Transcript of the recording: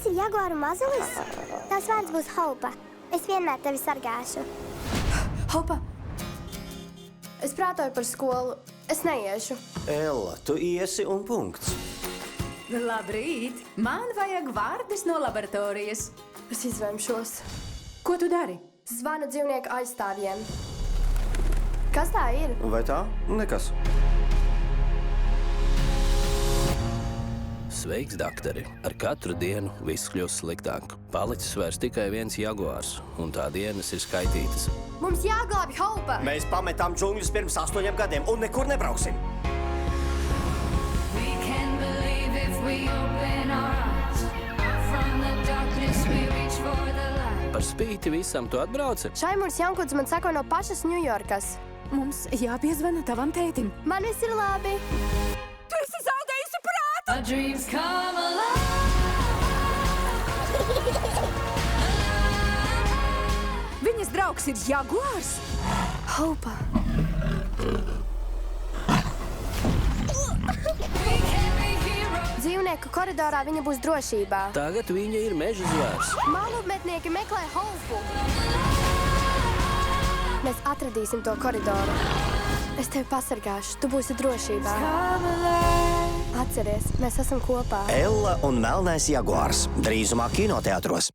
Tas ir Jaguāru mazulis? Tās vārds būs Hopa. Es vienmēr tevi sargāšu. Hopa! Es prātoju par skolu. Es neiešu. Ella, tu iesi un punkts. Labrīt! Man vajag vārdus no laboratorijas. Es izvēmšos. Ko tu dari? Zvanu dzīvnieku aizstāvjiem. Kas tā ir? Vai tā? Nekas. Sveiks, doktori! Ar katru dienu viss kļūst sliktāk. Palicis vairs tikai viens jaguārs, un tā dienas ir skaitītas. Mums jāglābj Hopa! Mēs pametām džungļus pirms 8 gadiem un nekur nebrauksim. Par spīti visam tu atbrauci? Šaimurs Jankuds man sako no pašas Ņujorkas. Mums jāpiezvana tavam tētim. Man viss ir labi. Tu esi zaudējusi prātu! Our dreams come alive. Viņas draugs ir jaguārs. Hopa! Dzīvnieku koridorā viņa būs drošībā. Tagad viņa ir meža zvērs. Mālubmetnieki meklē Hopu. Mēs atradīsim to koridoru. Es tevi pasargāšu, tu būsi drošībā. Atceries, mēs esam kopā. Ella un melnais jaguārs. Drīzumā kinoteātros.